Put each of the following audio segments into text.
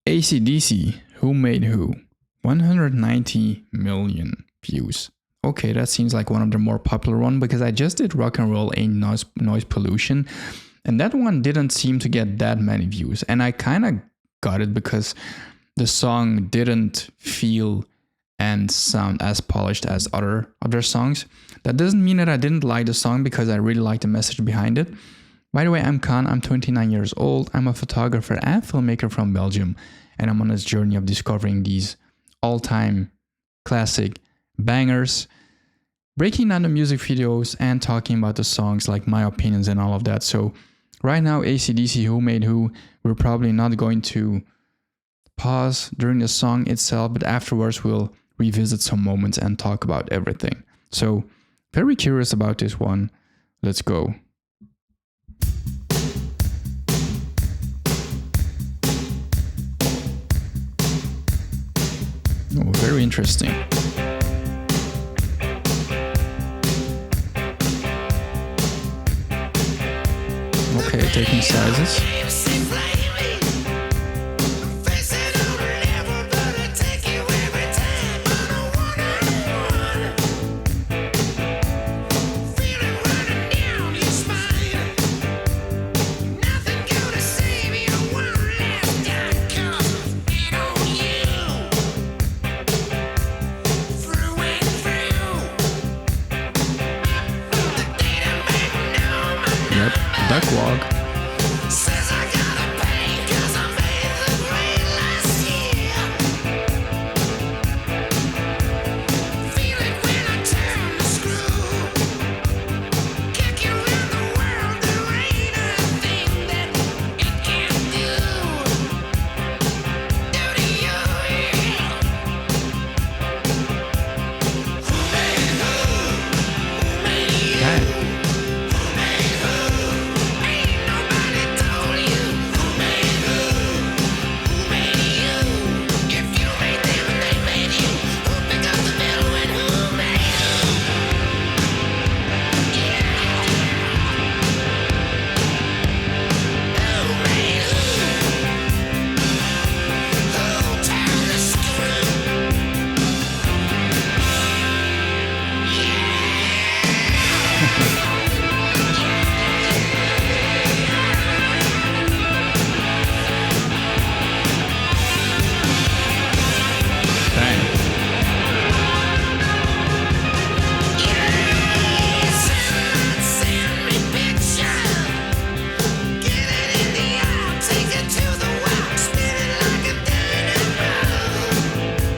AC/DC, Who Made Who? 190 million views. Okay, that seems like one of the more popular one because I just did Rock and Roll Ain't Noise Pollution, and that one didn't seem to get that many views. And I kind of got it because the song didn't feel and sound as polished as other songs. That doesn't mean that I didn't like the song because I really like the message behind it. By the way, I'm Kaan, I'm 29 years old, I'm a photographer and filmmaker from Belgium, and I'm on this journey of discovering these all-time classic bangers, breaking down the music videos and talking about the songs, like my opinions and all of that. So right now, AC/DC, Who Made Who, we're probably not going to pause during the song itself, but afterwards we'll revisit some moments and talk about everything. So very curious about this one. Let's go. Oh, very interesting. Okay, taking sizes. Duck walk.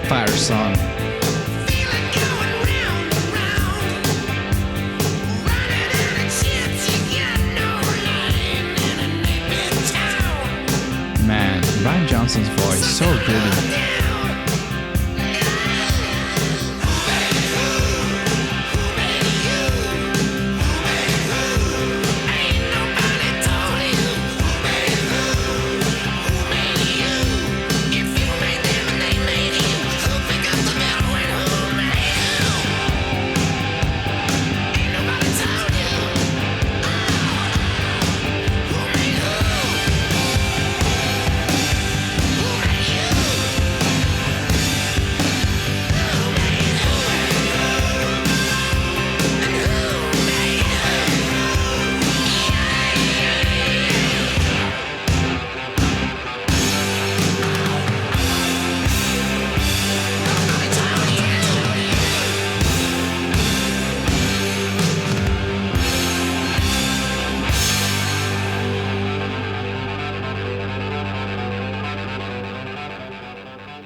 Fire song. Man, Ryan Johnson's voice, so good.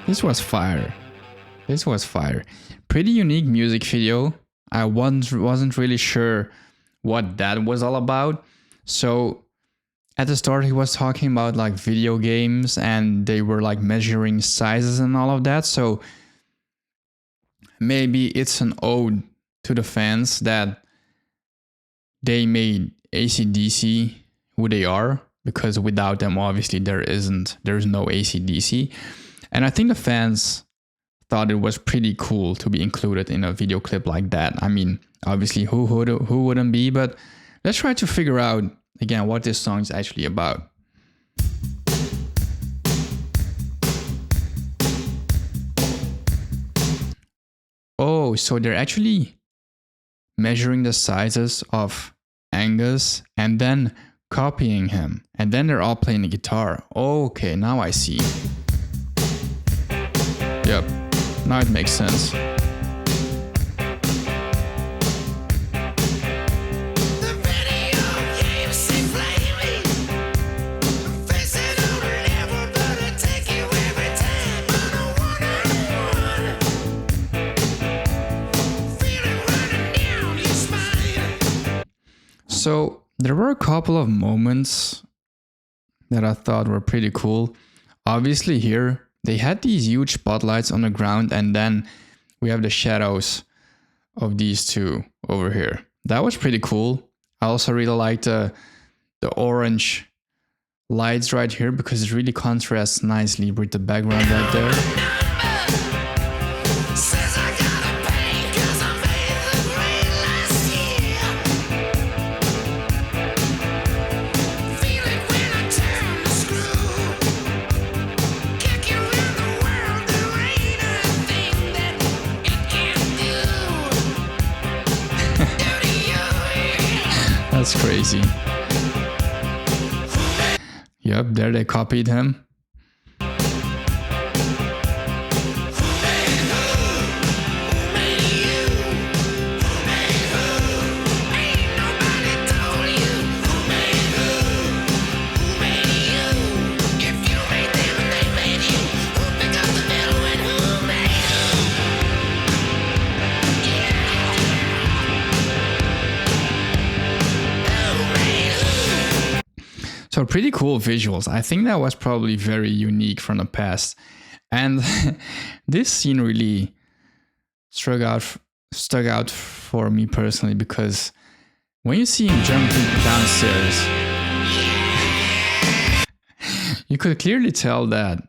This was fire. This was fire. Pretty unique music video. I wasn't really sure what that was all about. So at the start he was talking about like video games and they were like measuring sizes and all of that. So maybe it's an ode to the fans that they made AC/DC who they are, because without them obviously there's no AC/DC. And I think the fans thought it was pretty cool to be included in a video clip like that. I mean, obviously who wouldn't be, but let's try to figure out again what this song is actually about. Oh, so they're actually measuring the sizes of Angus and then copying him. And then they're all playing the guitar. Okay, now I see. Yep, now it makes sense. So there were a couple of moments that I thought were pretty cool. Obviously here, they had these huge spotlights on the ground and then we have the shadows of these two over here. That was pretty cool. I also really liked the orange lights right here because it really contrasts nicely with the background right there. That's crazy. Yep, there they copied him. So pretty cool visuals. I think that was probably very unique from the past. And this scene really stuck out for me personally because when you see him jumping downstairs, you could clearly tell that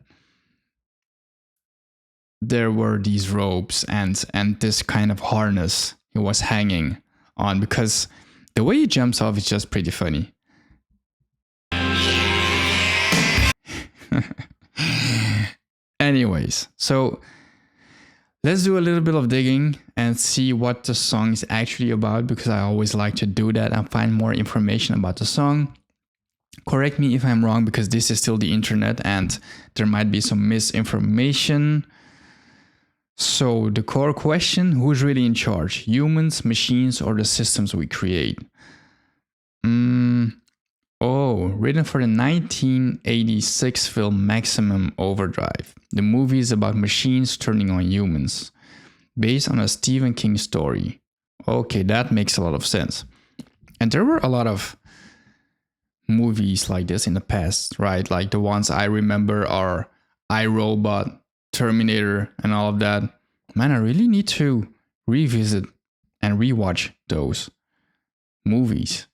there were these ropes and this kind of harness he was hanging on because the way he jumps off is just pretty funny. Anyways, so let's do a little bit of digging and see what the song is actually about because I always like to do that and find more information about the song. Correct me if I'm wrong because this is still the internet and there might be some misinformation. So the core question, who's really in charge? Humans, machines, or the systems we create? Oh, written for the 1986 film Maximum Overdrive. The movie is about machines turning on humans, based on a Stephen King story. Okay, that makes a lot of sense. And there were a lot of movies like this in the past, right? Like the ones I remember are iRobot, Terminator, and all of that. Man, I really need to revisit and rewatch those movies.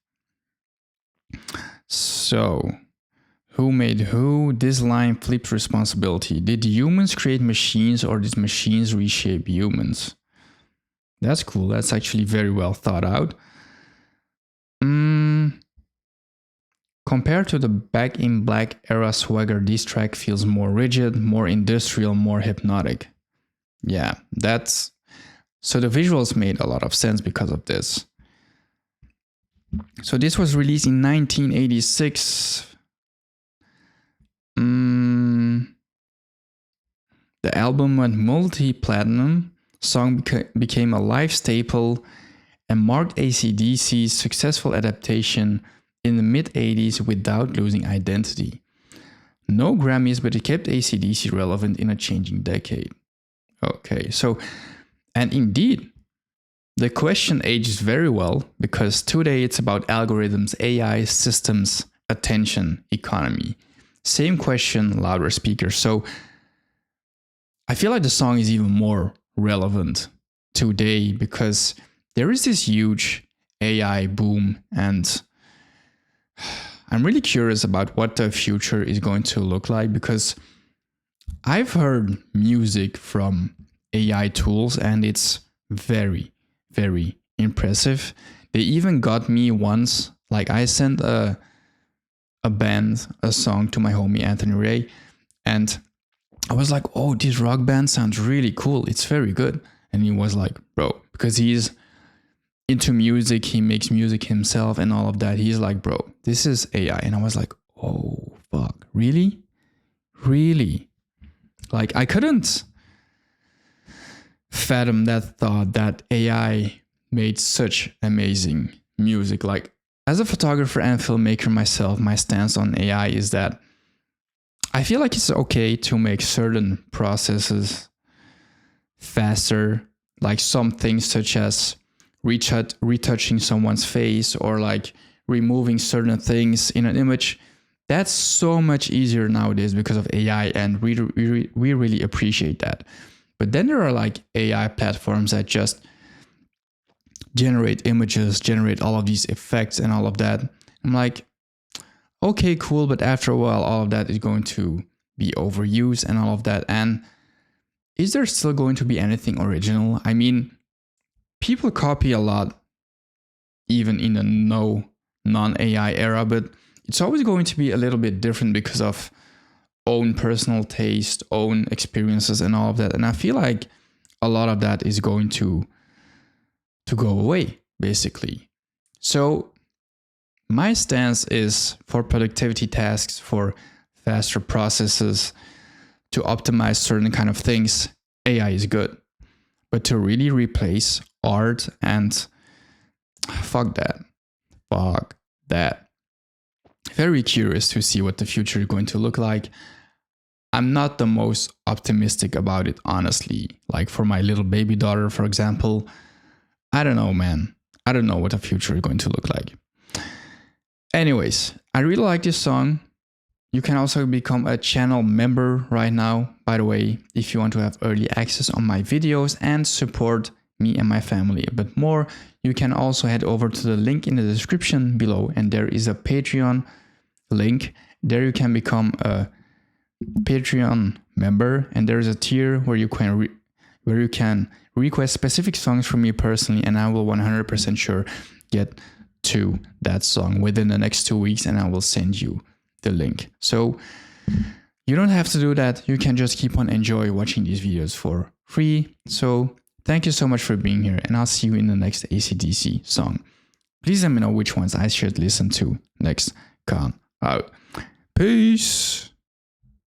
So, who made who? This line flips responsibility. Did humans create machines or did machines reshape humans? That's cool. That's actually very well thought out. Compared to the Back in Black era swagger, this track feels more rigid, more industrial, more hypnotic. Yeah, that's... So the visuals made a lot of sense because of this. So this was released in 1986. The album went multi-platinum. Song became a live staple and marked AC/DC's successful adaptation in the mid-80s without losing identity. No Grammys, but it kept AC/DC relevant in a changing decade. Okay, so, and indeed, the question ages very well because today it's about algorithms, AI, systems, attention, economy. Same question, louder speakers. So I feel like the song is even more relevant today because there is this huge AI boom and I'm really curious about what the future is going to look like because I've heard music from AI tools and it's very, very impressive. They even got me once, like I sent a song to my homie Anthony Ray and I was like, oh, this rock band sounds really cool. It's very good. And he was like, bro, because he's into music, he makes music himself and all of that. He's like, bro, this is AI. And I was like, oh, fuck, really? Really? Like, I couldn't fathom that thought that AI made such amazing music. Like, as a photographer and filmmaker myself, my stance on AI is that I feel like it's okay to make certain processes faster, like some things such as retouching someone's face or like removing certain things in an image. That's so much easier nowadays because of AI, and we really appreciate that. But then there are like AI platforms that just generate images, generate all of these effects and all of that. I'm like, okay, cool, but after a while, all of that is going to be overused and all of that. And is there still going to be anything original? I mean, people copy a lot, even in the non-AI era, but it's always going to be a little bit different because of own personal taste, own experiences and all of that. And I feel like a lot of that is going to go away, basically. So my stance is for productivity tasks, for faster processes, to optimize certain kind of things, AI is good. But to really replace art and fuck that. Very curious to see what the future is going to look like. I'm not the most optimistic about it, honestly. Like for my little baby daughter, for example, I don't know, man. I don't know what the future is going to look like. Anyways, I really like this song. You can also become a channel member right now, by the way, if you want to have early access on my videos and support me and my family a bit more. You can also head over to the link in the description below, and there is a Patreon link. There you can become a Patreon member, and there is a tier where you can request specific songs from me personally, and I will 100% sure get to that song within the next 2 weeks, and I will send you the link. So you don't have to do that. You can just keep on enjoy watching these videos for free. So thank you so much for being here, and I'll see you in the next AC/DC song. Please let me know which ones I should listen to next. Kaan out. Peace.